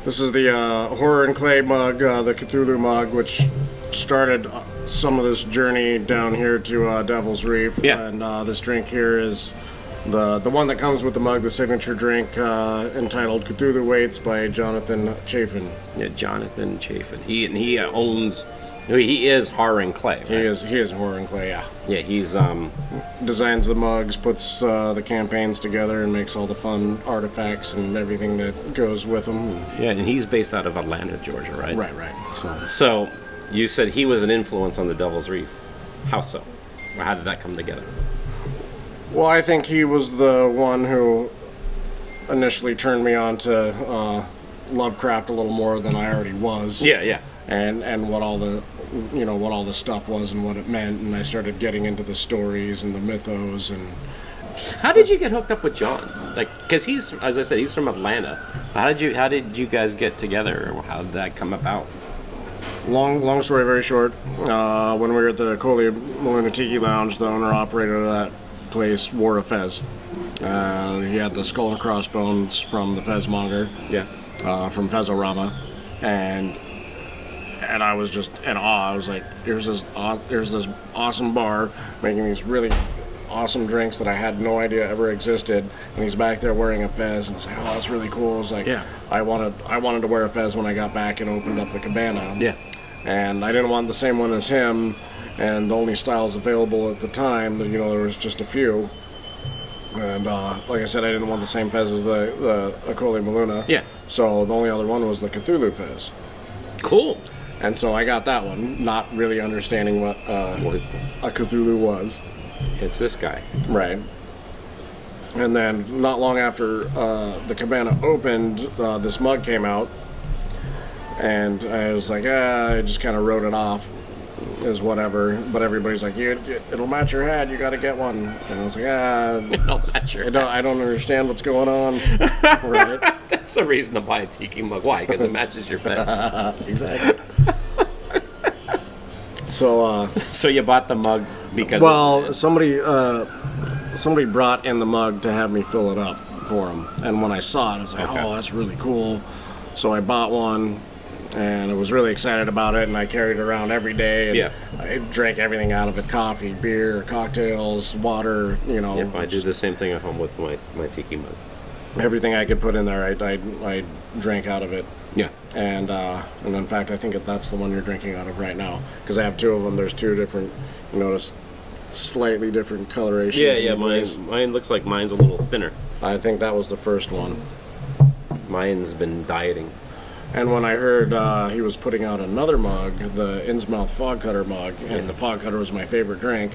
This is the Horror and Clay mug, the Cthulhu mug, which started some of this journey down here to Devil's Reef. Yeah. And this drink here is the one that comes with the mug, the signature drink, entitled Cthulhu Waits by Jonathan Chafin. Yeah, Jonathan Chafin. He owns. He is Horror and Clay. Right? He is Horror and Clay. Yeah. Yeah, he's designs the mugs, puts the campaigns together, and makes all the fun artifacts and everything that goes with them. Yeah, and he's based out of Atlanta, Georgia, right? Right. So you said he was an influence on the Devil's Reef. How so? Or how did that come together? Well, I think he was the one who initially turned me on to Lovecraft a little more than I already was. Yeah. And what all the what all the stuff was and what it meant, and I started getting into the stories and the mythos. And how did you get hooked up with John? Like, because he's, as I said, he's from Atlanta. How did you guys get together, or how did that come about? Long story very short. When we were at the Maluna Tiki Lounge, the owner operator of that place wore a fez. He had the skull and crossbones from the Fezmonger. Yeah. From Fezorama, and I was just in awe. I was like, here's this awesome bar making these really awesome drinks that I had no idea ever existed, and he's back there wearing a fez, and I was like, oh, that's really cool. I was like, yeah. I wanted to wear a fez when I got back and opened up the cabana. Yeah. And I didn't want the same one as him, and the only styles available at the time, there was just a few. And like I said, I didn't want the same fez as the Akoli Maluna. Yeah. So the only other one was the Cthulhu fez. Cool. And so I got that one, not really understanding what a Cthulhu was. It's this guy. Right. And then not long after the cabana opened, this mug came out. And I was like, I just kind of wrote it off as whatever. But everybody's like, it'll match your hat, you got to get one. And I was like, it'll match your hat. I don't understand what's going on. Right? That's the reason to buy a tiki mug. Why? Because it matches your fez. Exactly. So you bought the mug because... Well, somebody brought in the mug to have me fill it up for him. And when I saw it, I was like, oh, that's really cool. So I bought one, and I was really excited about it, and I carried it around every day. And I drank everything out of it: coffee, beer, cocktails, water, Yep, I do the same thing at home with my tiki mugs. Everything I could put in there, I drank out of it. Yeah. And in fact, I think that's the one you're drinking out of right now, because I have two of them. There's two different, slightly different colorations. Yeah. Mine looks like mine's a little thinner. I think that was the first one. Mine's been dieting. And when I heard he was putting out another mug, the Innsmouth Fog Cutter mug, and the Fog Cutter was my favorite drink,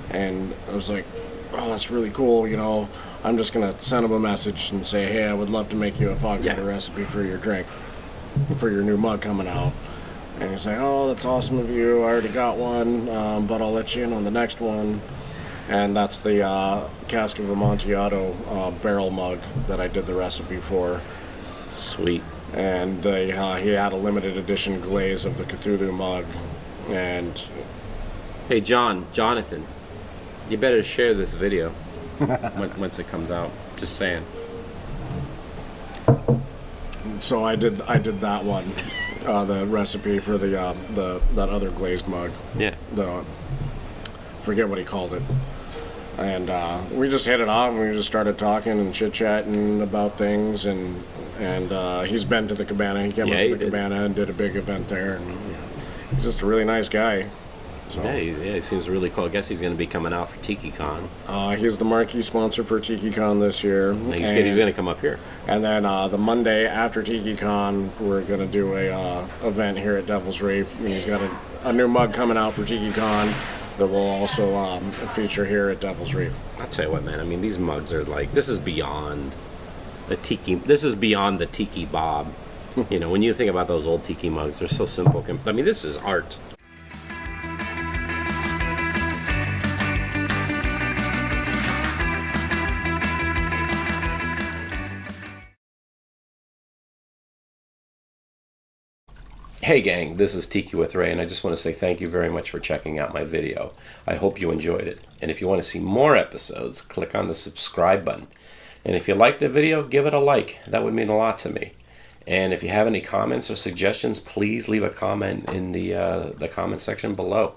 and I was like, oh, that's really cool, I'm just going to send him a message and say, hey, I would love to make you a Fog Cutter recipe for your drink, for your new mug coming out. And he's like, oh, that's awesome of you. I already got one, but I'll let you in on the next one. And that's the Cask of Amontillado barrel mug that I did the recipe for. Sweet. And he had a limited edition glaze of the Cthulhu mug. And hey, Jonathan, you better share this video once it comes out. Just saying. So I did that one, the recipe for that other glazed mug. Yeah. Forget what he called it. And we just hit it off, and we just started talking and chit-chatting about things, and he's been to the cabana. He came up to the cabana and did a big event there, and he's just a really nice guy. So, yeah, he seems really cool. I guess he's going to be coming out for TikiCon. He's the marquee sponsor for TikiCon this year. He's going to come up here. And then the Monday after TikiCon, we're going to do a event here at Devil's Reef. And he's got a new mug coming out for TikiCon that will also feature here at Devil's Reef. I'll tell you what, man. I mean, these mugs are like, this is beyond the tiki. This is beyond the tiki bob. When you think about those old tiki mugs, they're so simple. I mean, this is art. Hey gang, this is Tiki with Ray, and I just want to say thank you very much for checking out my video. I hope you enjoyed it. And if you want to see more episodes, click on the subscribe button. And if you liked the video, give it a like. That would mean a lot to me. And if you have any comments or suggestions, please leave a comment in the comment section below.